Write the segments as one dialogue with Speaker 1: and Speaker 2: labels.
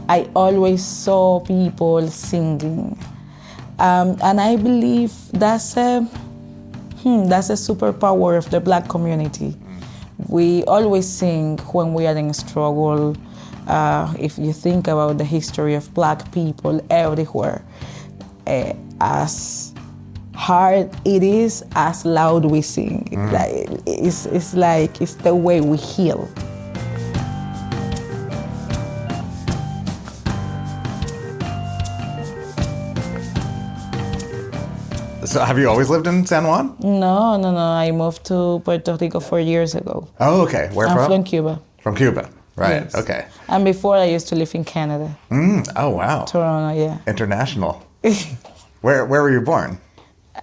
Speaker 1: I always saw people singing. And I believe that's a superpower of the Black community. We always sing when we are in struggle. If you think about the history of Black people everywhere, as hard it is, as loud we sing. It's like it's the way we heal.
Speaker 2: So have you always lived in San Juan?
Speaker 1: No. I moved to Puerto Rico 4 years ago.
Speaker 2: Oh, okay. Where from?
Speaker 1: I'm from Cuba.
Speaker 2: From Cuba, right?
Speaker 1: Yes.
Speaker 2: Okay.
Speaker 1: And before I used to live in Canada.
Speaker 2: Oh, wow.
Speaker 1: Toronto, yeah.
Speaker 2: International. Where were you born?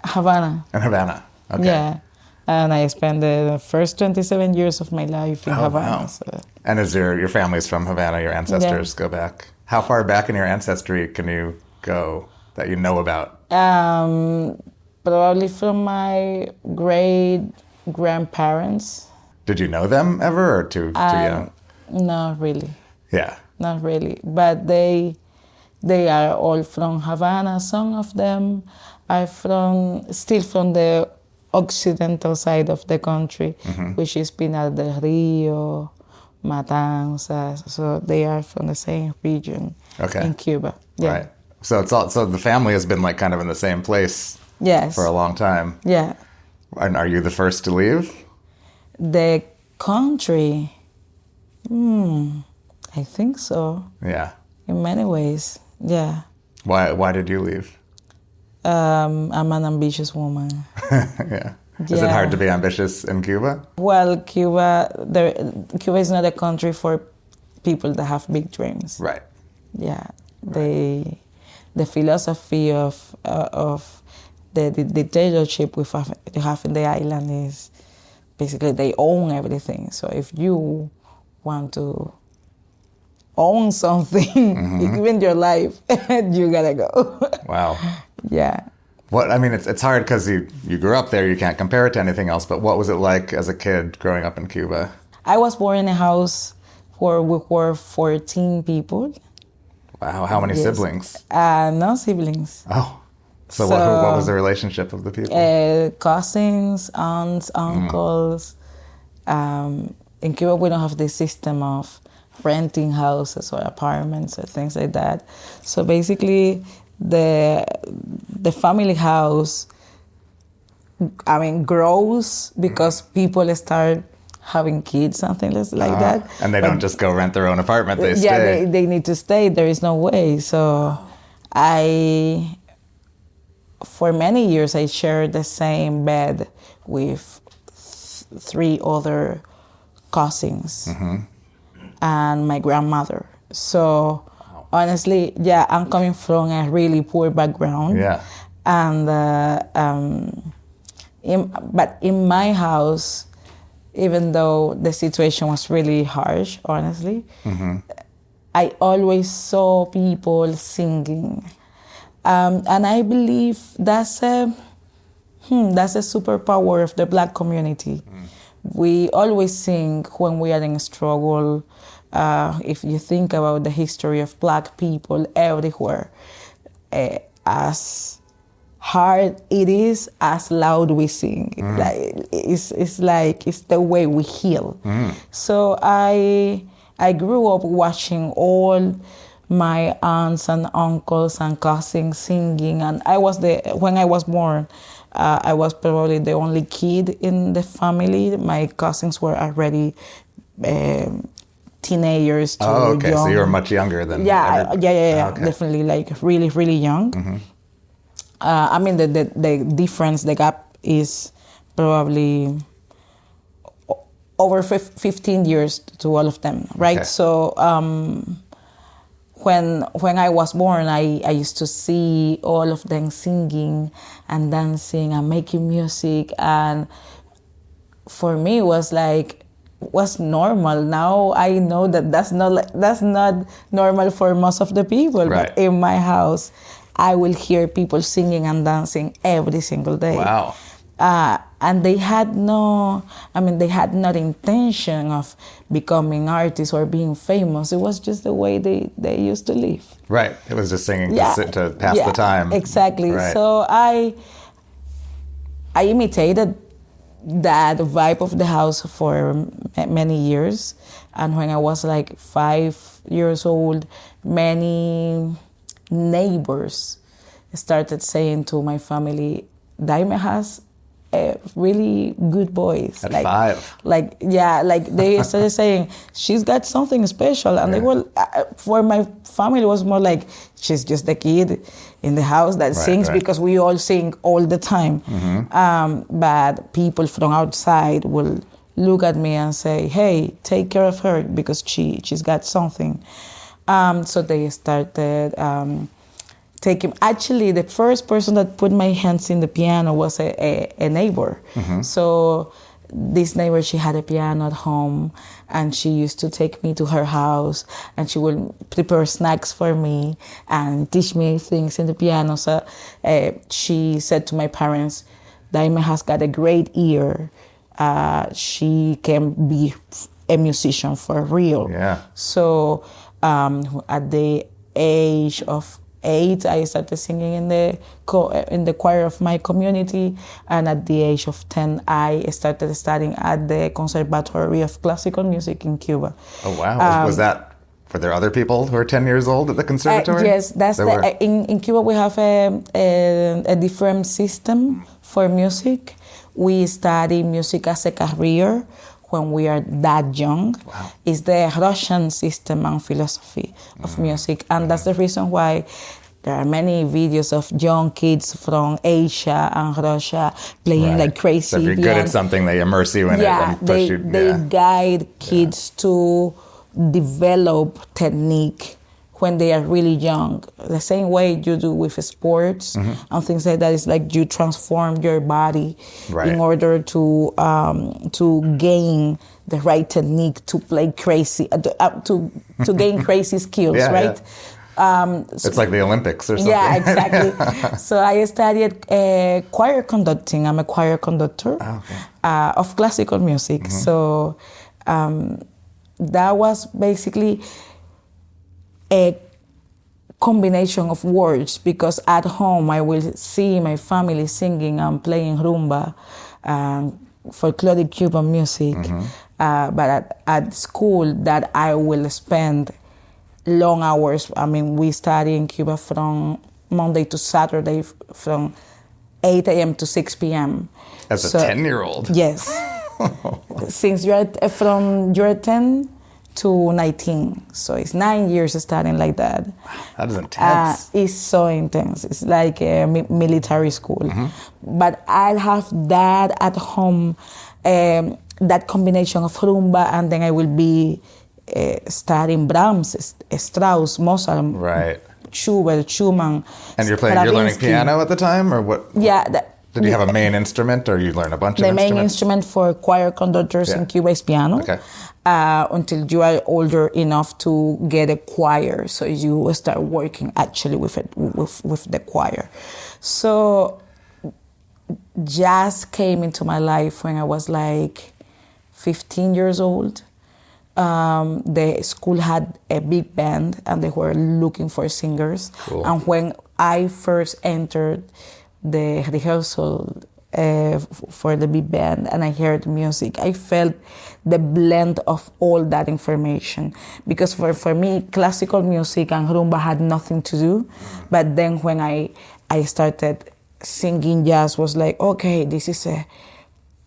Speaker 1: Havana.
Speaker 2: In Havana. Okay.
Speaker 1: Yeah. And I spent the first 27 years of my life in Havana.
Speaker 2: Wow.
Speaker 1: So.
Speaker 2: And is your family's from Havana? Your ancestors go back? How far back in your ancestry can you go that you know about?
Speaker 1: Probably from my great-grandparents.
Speaker 2: Did you know them ever, or too young?
Speaker 1: Not really.
Speaker 2: Yeah.
Speaker 1: Not really. But they are all from Havana. Some of them are still from the occidental side of the country, which is Pinar del Rio, Matanzas. So they are from the same region in Cuba. Yeah.
Speaker 2: Right. So so the family has been like kind of in the same place.
Speaker 1: Yes.
Speaker 2: For a long time.
Speaker 1: Yeah.
Speaker 2: And are you the first to leave?
Speaker 1: The country, I think so.
Speaker 2: Yeah.
Speaker 1: In many ways, yeah.
Speaker 2: Why did you leave?
Speaker 1: I'm an ambitious woman.
Speaker 2: Yeah. Is it hard to be ambitious in Cuba?
Speaker 1: Well, Cuba is not a country for people that have big dreams.
Speaker 2: Right.
Speaker 1: Yeah. The philosophy of the dictatorship we have in the island is basically they own everything. So if you want to own something, even your life, you gotta go.
Speaker 2: Wow.
Speaker 1: Yeah.
Speaker 2: It's hard because you grew up there, you can't compare it to anything else, but what was it like as a kid growing up in Cuba?
Speaker 1: I was born in a house where we were 14 people.
Speaker 2: Wow, how many siblings?
Speaker 1: No siblings.
Speaker 2: Oh. So what was the relationship of the people?
Speaker 1: Cousins, aunts, uncles. In Cuba, we don't have the system of renting houses or apartments or things like that. So basically, the family house, grows because people start having kids, something like that.
Speaker 2: And they don't just go rent their own apartment, they stay.
Speaker 1: Yeah, they need to stay. There is no way. So for many years, I shared the same bed with 3 other cousins and my grandmother. So honestly, I'm coming from a really poor background.
Speaker 2: Yeah.
Speaker 1: And but in my house, even though the situation was really harsh, honestly, I always saw people singing. And I believe that's a superpower of the Black community. We always sing when we are in struggle. If you think about the history of Black people everywhere, as hard it is, as loud we sing. It's like it's the way we heal. So I grew up watching all my aunts and uncles and cousins singing, and when I was born, I was probably the only kid in the family. My cousins were already teenagers to young.
Speaker 2: So you were much younger than
Speaker 1: everybody. Yeah.
Speaker 2: Okay.
Speaker 1: Definitely, like really, really young. The difference, the gap is probably over 15 years to all of them, right?
Speaker 2: Okay.
Speaker 1: So when I was born, I used to see all of them singing and dancing and making music, and for me it was normal. Now I know that that's not normal for most of the people.
Speaker 2: Right.
Speaker 1: But in my house, I will hear people singing and dancing every single day.
Speaker 2: Wow.
Speaker 1: and they had no intention of becoming artists or being famous. It was just the way they used to live.
Speaker 2: Right. It was just singing to pass the time.
Speaker 1: Exactly.
Speaker 2: Right.
Speaker 1: So I imitated that vibe of the house for many years. And when I was like 5 years old, many neighbors started saying to my family, Daymé has a really good voice.
Speaker 2: At 5.
Speaker 1: They started saying, she's got something special. And they were, for my family, it was more like, she's just a kid in the house that sings because we all sing all the time. But people from outside will look at me and say, hey, take care of her because she's got something. So they started taking. Actually, the first person that put my hands in the piano was a neighbor. So this neighbor, she had a piano at home, and she used to take me to her house, and she would prepare snacks for me and teach me things in the piano. So she said to my parents, Daymé has got a great ear. She can be a musician for real.
Speaker 2: Yeah.
Speaker 1: So at the age of 8, I started singing in the choir of my community, and at the age of 10, I started studying at the conservatory of classical music in Cuba.
Speaker 2: Oh wow! Was that? Were there other people who were 10 years old at the conservatory?
Speaker 1: Yes, that's in Cuba we have a different system for music. We study music as a career when we are that young.
Speaker 2: Wow.
Speaker 1: It's the Russian system and philosophy of music. And that's the reason why there are many videos of young kids from Asia and Russia playing like crazy.
Speaker 2: So if you're good at something, they immerse you in it and push you.
Speaker 1: They guide kids to develop technique when they are really young. The same way you do with sports and things like that. It's like you transform your body in order to gain the right technique to play crazy, to gain crazy skills, right? Yeah.
Speaker 2: It's like the Olympics or something.
Speaker 1: Yeah, exactly. So I studied choir conducting. I'm a choir conductor of classical music. So that was basically a combination of words, because at home I will see my family singing and playing rumba, folkloric Cuban music, but at school that I will spend long hours. I mean, we study in Cuba from Monday to Saturday from 8 a.m. to 6 p.m.
Speaker 2: As a 10-year-old?
Speaker 1: Yes. Since you're 10 to 19. So it's 9 years studying like that.
Speaker 2: That is intense.
Speaker 1: It's so intense. It's like a military school. But I have that at home, that combination of rumba, and then I will be studying Brahms, Strauss, Mozart, Schubert, Schumann.
Speaker 2: And you're learning piano at the time, or what?
Speaker 1: Yeah.
Speaker 2: Did you have a main instrument, or you learn a bunch of instruments?
Speaker 1: The main instrument for choir conductors in Cuba is piano.
Speaker 2: Okay.
Speaker 1: Until you are older enough to get a choir, so you start working actually with the choir. So jazz came into my life when I was like 15 years old. The school had a big band, and they were looking for singers.
Speaker 2: Cool.
Speaker 1: And when I first entered the rehearsal for the big band and I heard music, I felt the blend of all that information. Because for me, classical music and rumba had nothing to do. But then when I started singing jazz, was like, okay, this is a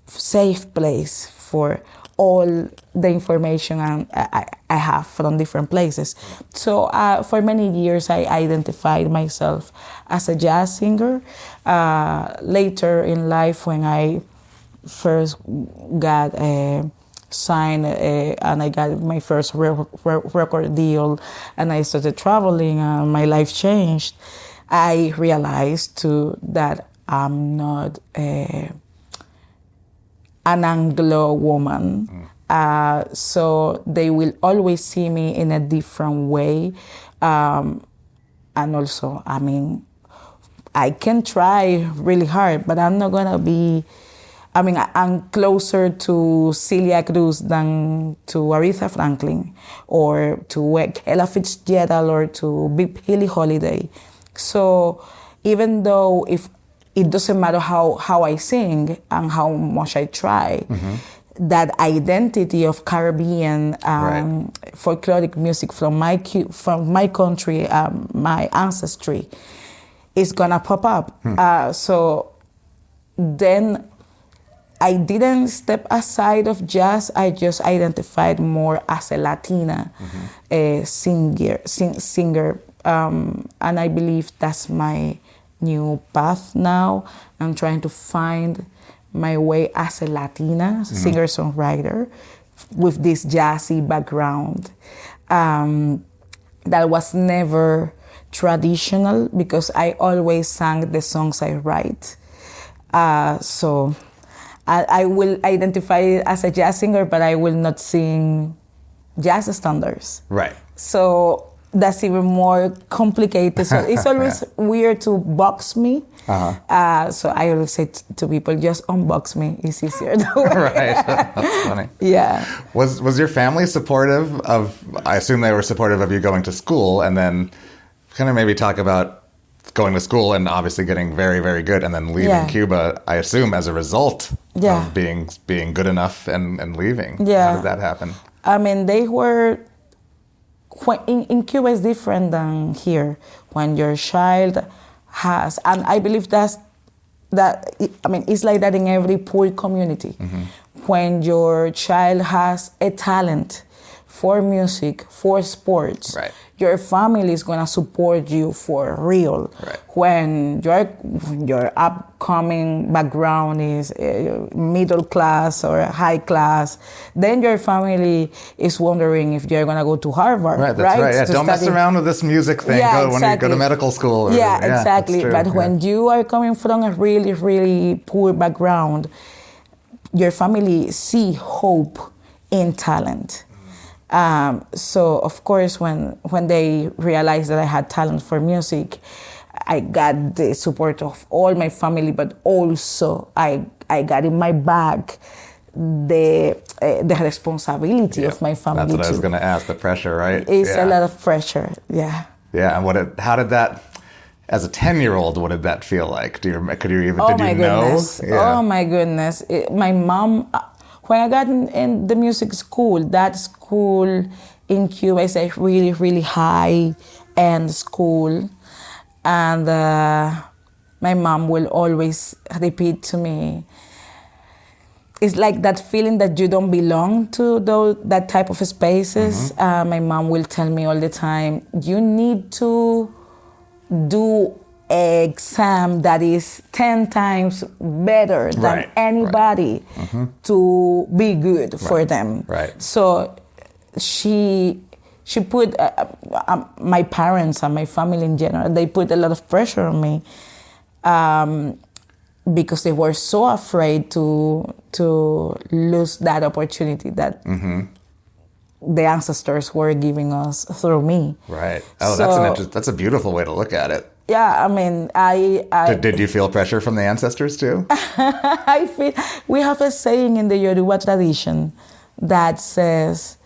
Speaker 1: safe place for all the information I have from different places. So for many years, I identified myself as a jazz singer. Later in life, when I first got signed and I got my first record deal and I started traveling and my life changed, I realized too that I'm not an Anglo woman. So they will always see me in a different way. And also, I mean, I can try really hard, but I'm not gonna be I mean, I'm closer to Celia Cruz than to Aretha Franklin or to Ella Fitzgerald or to Billie Holiday. So even though if it doesn't matter how I sing and how much I try, that identity of Caribbean folkloric music from my country, my ancestry, is gonna pop up. So then I didn't step aside of jazz. I just identified more as a Latina singer, and I believe that's my new path now. I'm trying to find my way as a Latina singer-songwriter with this jazzy background that was never traditional because I always sang the songs I write. So I will identify as a jazz singer, but I will not sing jazz standards.
Speaker 2: Right.
Speaker 1: So that's even more complicated. So it's always weird to box me. So I always say to people, just unbox me. It's easier that way.
Speaker 2: Right. That's funny.
Speaker 1: Yeah.
Speaker 2: Was your family supportive of, I assume they were supportive of you going to school, and then kind of maybe talk about going to school and obviously getting very, very good and then leaving Cuba, I assume, as a result of being good enough and leaving.
Speaker 1: Yeah.
Speaker 2: How did that happen?
Speaker 1: I mean, they were... In Cuba, it's different than here. When your child has... And I believe it's like that in every poor community. When your child has a talent for music, for sports, your family is going to support you for real. When your upcoming background is middle class or high class, then your family is wondering if you're going to go to Harvard.
Speaker 2: Right, that's right. Yeah, don't mess around with this music thing. When you go to medical school.
Speaker 1: Exactly. But when you are coming from a really, really poor background, your family see hope in talent. So of course, when they realized that I had talent for music, I got the support of all my family, but also I got in my back the responsibility of my family.
Speaker 2: That's what
Speaker 1: too.
Speaker 2: I was going to ask. The pressure, right?
Speaker 1: It's a lot of pressure. Yeah.
Speaker 2: Yeah. And how did that? As a 10-year-old, what did that feel like? Did you know?
Speaker 1: Oh my goodness! My mom. When I got in the music school, that school in Cuba is a really, really high-end school. And my mom will always repeat to me, it's like that feeling that you don't belong to that type of spaces. My mom will tell me all the time, you need to do an exam that is 10 times better than anybody to be good for them. So she put, my parents and my family in general, they put a lot of pressure on me because they were so afraid to lose that opportunity that the ancestors were giving us through me.
Speaker 2: Right. Oh, so, that's a beautiful way to look at it.
Speaker 1: Yeah, I mean,
Speaker 2: Did you feel pressure from the ancestors too?
Speaker 1: We have a saying in the Yoruba tradition that says,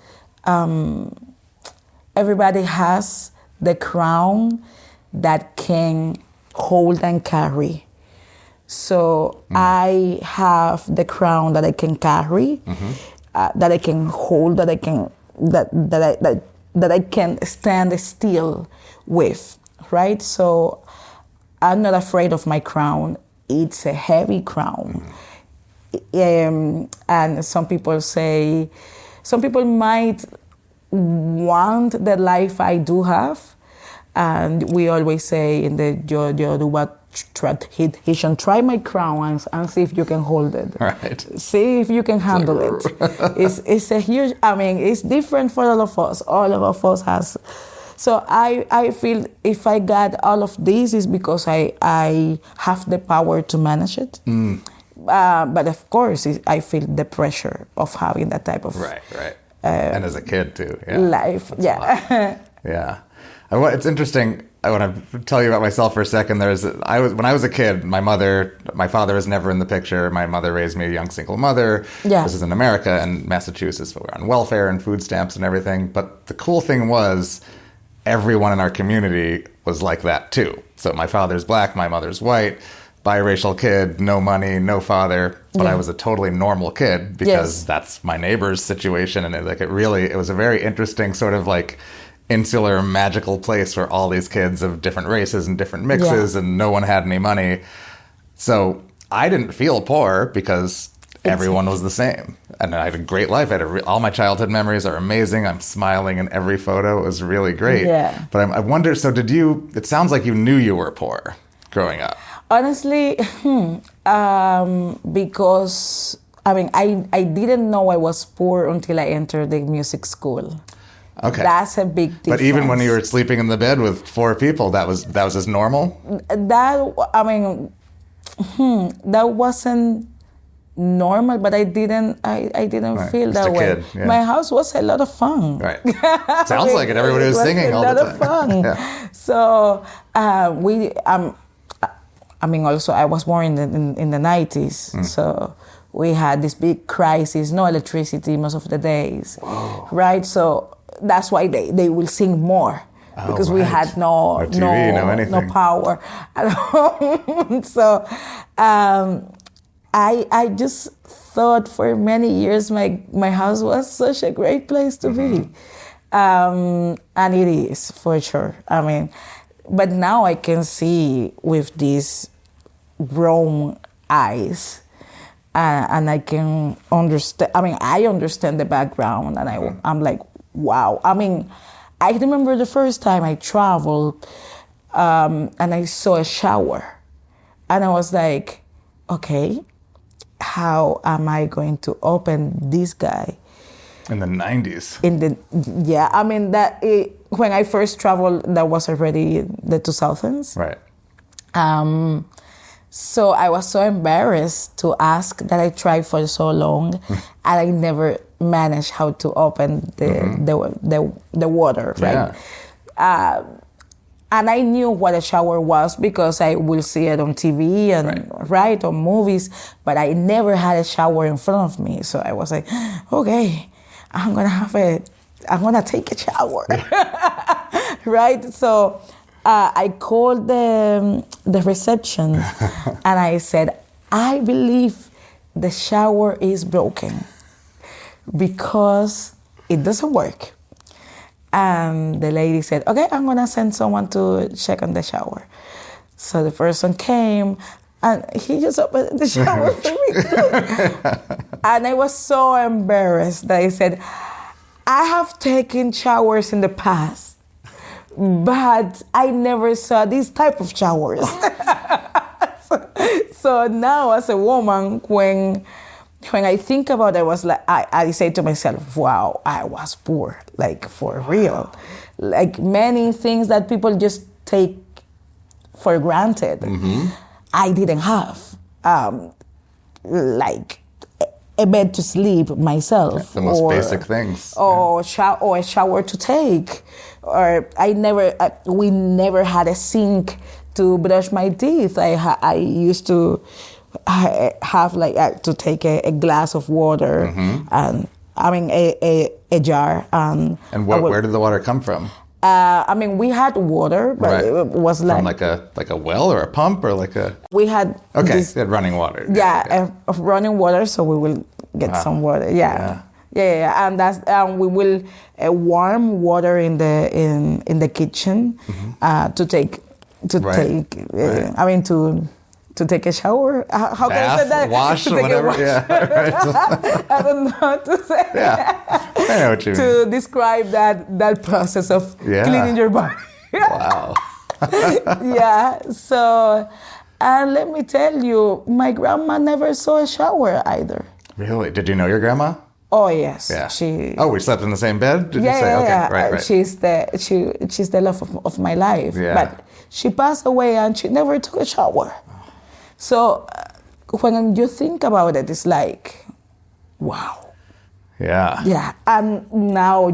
Speaker 1: everybody has the crown that can hold and carry. So I have the crown that I can carry, that I can hold, that I can stand still with. Right? So I'm not afraid of my crown. It's a heavy crown. And some people might want the life I do have. And we always say in the Yoruba tradition, try my crown and see if you can hold it.
Speaker 2: Right.
Speaker 1: See if you can handle it. It's a huge, it's different for all of us. All of us has. So I feel if I got all of this is because I have the power to manage it. But of course, I feel the pressure of having that type of
Speaker 2: and as a kid too.
Speaker 1: Life.
Speaker 2: That's yeah. It's interesting. I want to tell you about myself for a second. When I was a kid, my father was never in the picture. My mother raised me a young single mother.
Speaker 1: Yeah.
Speaker 2: This is in America and Massachusetts, but we're on welfare and food stamps and everything. But the cool thing was everyone in our community was like that too. So my father's black, my mother's white, biracial kid, no money, no father, but I was a totally normal kid because that's my neighbor's situation. And it was a very interesting sort of like insular, magical place where all these kids of different races and different mixes and no one had any money. So I didn't feel poor because everyone was the same. And I had a great life. All my childhood memories are amazing. I'm smiling in every photo. It was really great. Yeah. But I wonder, so it sounds like you knew you were poor growing up.
Speaker 1: Honestly, because, I didn't know I was poor until I entered the music school.
Speaker 2: Okay.
Speaker 1: That's a big difference.
Speaker 2: But even when you were sleeping in the bed with 4 people, that was just normal?
Speaker 1: That wasn't normal, but I didn't feel that way. Kid, yeah. My house was a lot of fun.
Speaker 2: Right. Sounds like it. Everybody was singing all the time.
Speaker 1: A lot of fun.
Speaker 2: Yeah.
Speaker 1: So also I was born in the 90s, so we had this big crisis, no electricity most of the days. Whoa. Right? So that's why they will sing more. Because we had no TV, no power at home. So I just thought for many years my house was such a great place to be. And it is, for sure. But now I can see with these grown eyes, and I can understand. I understand the background, and I'm like, wow. I remember the first time I traveled, and I saw a shower, and I was like, okay, how am I going to open this guy?
Speaker 2: In the 90s.
Speaker 1: When I first traveled, that was already the 2000s.
Speaker 2: Right.
Speaker 1: So I was so embarrassed to ask that I tried for so long, and I never managed how to open the water, right? Yeah. And I knew what a shower was because I will see it on TV and on movies, but I never had a shower in front of me. So I was like, okay, I'm gonna take a shower, right? So I called the reception and I said, I believe the shower is broken because it doesn't work. And the lady said, okay, I'm gonna send someone to check on the shower. So the person came and he just opened the shower for me. And I was so embarrassed that I said, I have taken showers in the past, but I never saw this type of showers. So now as a woman, when I think about it, I was like, I say to myself, wow, I was poor, like for real. Like many things that people just take for granted, I didn't have. Like a bed to sleep myself.
Speaker 2: The most basic things.
Speaker 1: Or a shower to take. Or we never had a sink to brush my teeth. I used to have to take a glass of water and a jar. And
Speaker 2: where did the water come from?
Speaker 1: We had water, but it was
Speaker 2: from like a well or a pump or like a.
Speaker 1: We had.
Speaker 2: Okay, we had running water.
Speaker 1: Yeah, running water, so we will get some water. Yeah. And that's we will warm water in the kitchen to take. To take a shower. How
Speaker 2: Bath,
Speaker 1: can I say that?
Speaker 2: Wash, whatever.
Speaker 1: I don't know how to say.
Speaker 2: Yeah, I know what you mean.
Speaker 1: To describe that process of cleaning your body.
Speaker 2: Wow.
Speaker 1: Yeah. So, and let me tell you, my grandma never saw a shower either.
Speaker 2: Really? Did you know your grandma?
Speaker 1: Oh yes.
Speaker 2: Yeah. We slept in the same bed? Did you say?
Speaker 1: Yeah.
Speaker 2: Okay. Right.
Speaker 1: She's the love of my life. Yeah. But she passed away and she never took a shower. So when you think about it, it's like, wow.
Speaker 2: Yeah.
Speaker 1: Yeah. And now,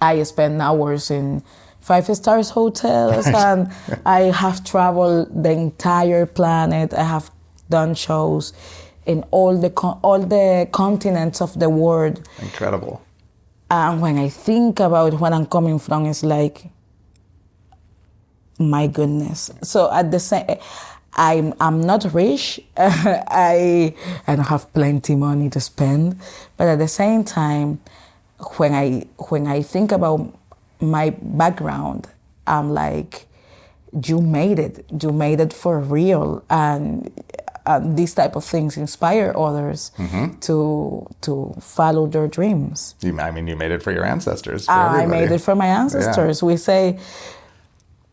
Speaker 1: I spend hours in 5-star hotels, and I have traveled the entire planet. I have done shows in all the continents of the world.
Speaker 2: Incredible.
Speaker 1: And when I think about where I'm coming from, it's like, my goodness. So at the same, I'm not rich. I don't have plenty money to spend, but at the same time, when I think about my background, I'm like, you made it. You made it for real, and these type of things inspire others to follow their dreams.
Speaker 2: You made it for your ancestors. For
Speaker 1: I made it for my ancestors.
Speaker 2: Yeah.
Speaker 1: We say,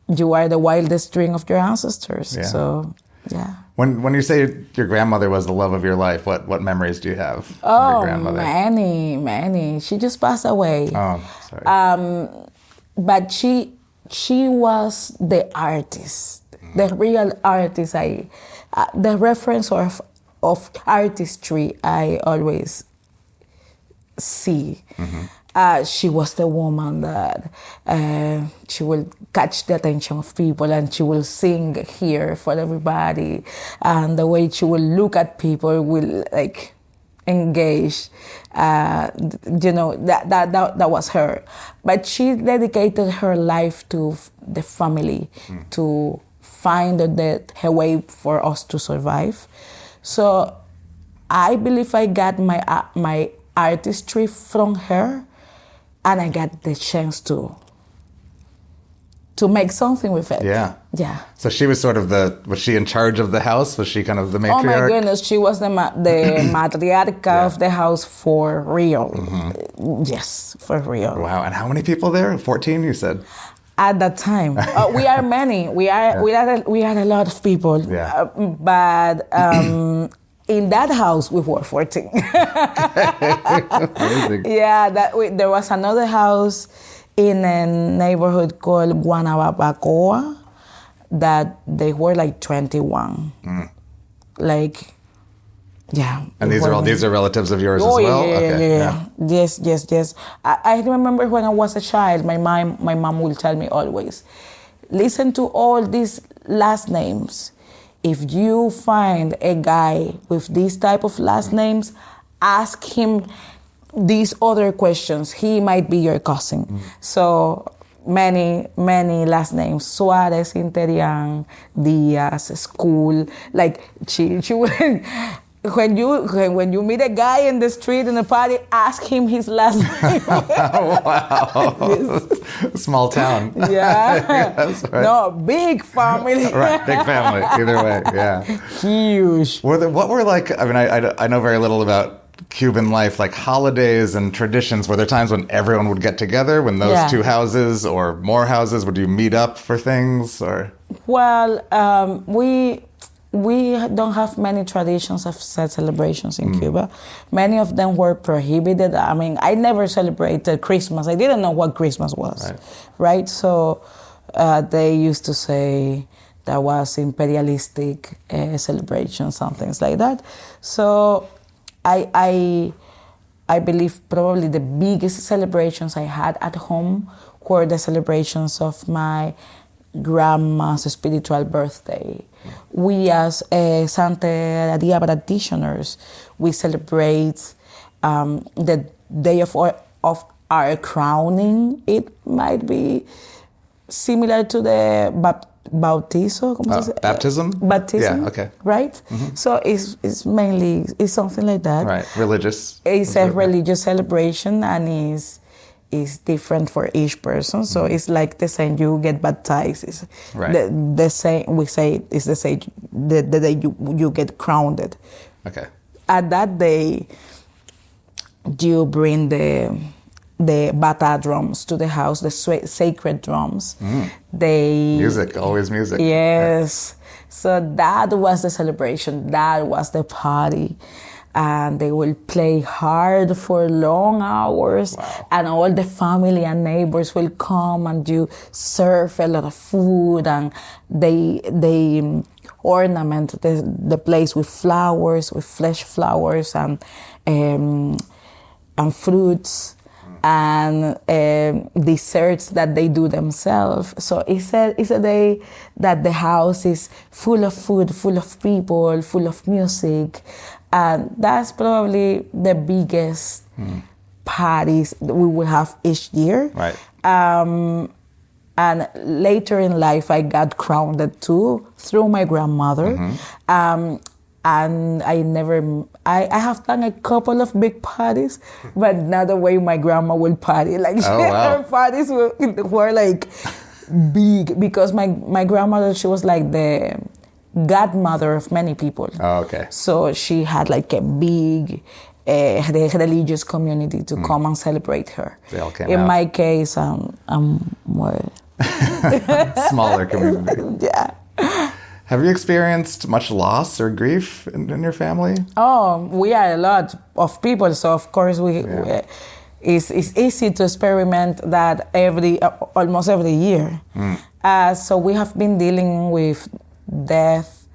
Speaker 1: you are the wildest dream of your ancestors.
Speaker 2: Yeah.
Speaker 1: So, yeah.
Speaker 2: When you say your grandmother was the love of your life, what memories do you have of your grandmother?
Speaker 1: Many. She just passed away.
Speaker 2: Oh, sorry.
Speaker 1: But she was the artist, the real artist. The reference of artistry I always see. She was the woman that she will catch the attention of people, and she will sing here for everybody, and the way she will look at people will like engage. That was her. But she dedicated her life to the family, to find her way for us to survive. So I believe I got my artistry from her, and I got the chance to make something with it.
Speaker 2: Yeah.
Speaker 1: Yeah.
Speaker 2: So she was sort of was she in charge of the house? Was she kind of the matriarch?
Speaker 1: Oh my goodness, she was the matriarch of the house for real. Yes, for real.
Speaker 2: Wow. And how many people there? 14, you said?
Speaker 1: At that time. We are many. We are a lot of people.
Speaker 2: Yeah.
Speaker 1: But in that house, we were 14.
Speaker 2: Amazing.
Speaker 1: Yeah, there was another house in a neighborhood called Guanabacoa that they were like 21. Like, yeah.
Speaker 2: And these are relatives of yours as well?
Speaker 1: Yeah. Yes. I remember when I was a child, my mom will tell me always, listen to all these last names. If you find a guy with these type of last names, ask him these other questions. He might be your cousin. So many last names: Suarez, Interian, Diaz, School. Like she will. When you meet a guy in the street in a party, ask him his last name.
Speaker 2: Wow.
Speaker 1: Yes.
Speaker 2: Small town.
Speaker 1: Yeah.
Speaker 2: Yes, right.
Speaker 1: No, big family.
Speaker 2: Right, big family. Either way, yeah.
Speaker 1: Huge.
Speaker 2: What were like? I mean, I know very little about Cuban life, like holidays and traditions. Were there times when everyone would get together, when those two houses or more houses, would you meet up for things? Or
Speaker 1: Well, we don't have many traditions of celebrations in Cuba. Many of them were prohibited. I mean, I never celebrated Christmas. I didn't know what Christmas was, right? So they used to say that was imperialistic celebration, some things like that. So I believe probably the biggest celebrations I had at home were the celebrations of my grandma's spiritual birthday. We as Santa Maria practitioners, we celebrate the day of our crowning. It might be similar to the bautizo.
Speaker 2: Baptism?
Speaker 1: Baptism.
Speaker 2: Yeah, okay.
Speaker 1: Right? So it's something like that.
Speaker 2: Right, religious.
Speaker 1: It's a religious celebration, and is different for each person. So it's like the same, you get baptized. It's the same, we say it's the same, the day you get crowned.
Speaker 2: Okay.
Speaker 1: At that day, you bring the bata drums to the house, the sacred drums.
Speaker 2: Music, always music.
Speaker 1: Yes. Yeah. So that was the celebration. That was the party. And they will play hard for long hours.
Speaker 2: Wow.
Speaker 1: And all the family and neighbors will come, and you serve a lot of food, and they ornament the place with flowers, with fresh flowers and fruits. and desserts that they do themselves. So it's a day that the house is full of food, full of people, full of music. And that's probably the biggest parties that we will have each year.
Speaker 2: Right.
Speaker 1: And later in life, I got grounded too through my grandmother. And I have done a couple of big parties, but not the way my grandma will party. Like her parties were like big, because my grandmother, she was like the godmother of many people.
Speaker 2: Oh, okay.
Speaker 1: So she had like a big religious community to come and celebrate her.
Speaker 2: They all came
Speaker 1: In
Speaker 2: out.
Speaker 1: my case, I'm more
Speaker 2: smaller community.
Speaker 1: Yeah.
Speaker 2: Have you experienced much loss or grief in your family?
Speaker 1: Oh, we are a lot of people, so of course it's easy to experiment that almost every year. So we have been dealing with death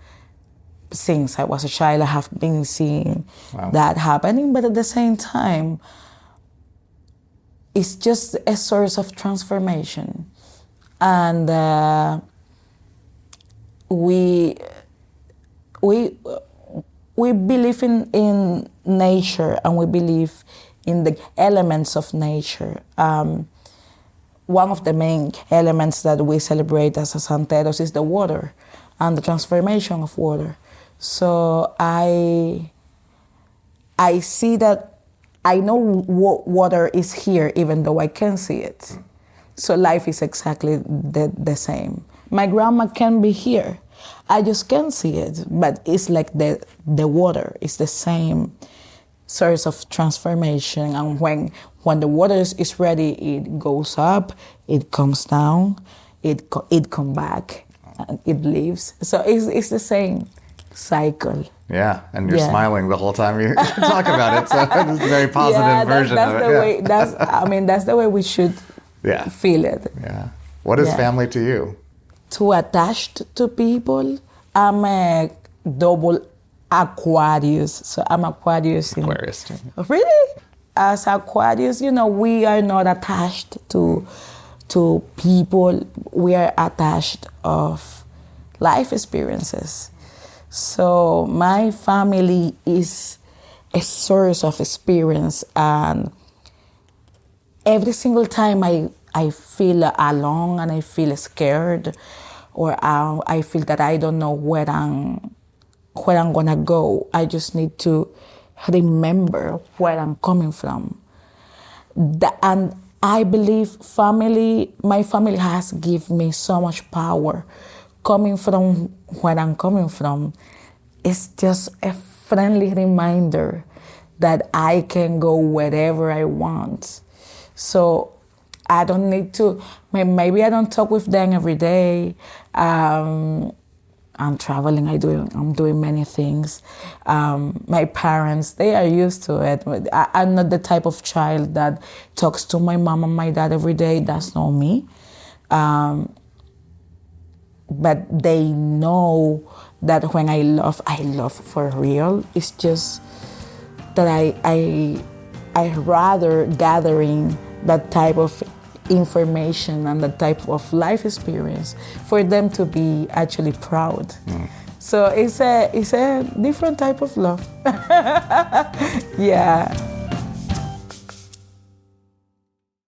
Speaker 1: since I was a child. I have been seeing that happening, but at the same time, it's just a source of transformation. And we believe in nature, and we believe in the elements of nature. One of the main elements that we celebrate as santeros is the water and the transformation of water. So I see that I know water is here even though I can't see it. So life is exactly the same. My grandma can be here. I just can't see it, but it's like the water is the same source of transformation. And when the water is ready, it goes up, it comes down, it comes back, and it leaves. So it's the same cycle.
Speaker 2: Yeah, and you're smiling the whole time you talk about it. So it's a very positive version of it.
Speaker 1: That's the way we should feel it.
Speaker 2: Yeah. What is family to you?
Speaker 1: Too attached to people. I'm a double Aquarius. So I'm Aquarius.
Speaker 2: Aquarius.
Speaker 1: Really? As Aquarius, we are not attached to people. We are attached of life experiences. So my family is a source of experience, and every single time I feel alone and I feel scared, or I feel that I don't know where I'm gonna go, I just need to remember where I'm coming from. And I believe my family has given me so much power. Coming from where I'm coming from, it's just a friendly reminder that I can go wherever I want. So I don't need to, maybe I don't talk with them every day. I'm traveling, I'm doing many things. My parents, they are used to it. I'm not the type of child that talks to my mom and my dad every day. That's not me. But they know that when I love for real. It's just that I rather gathering that type of information and that type of life experience for them to be actually proud. So it's a different type of love. Yeah.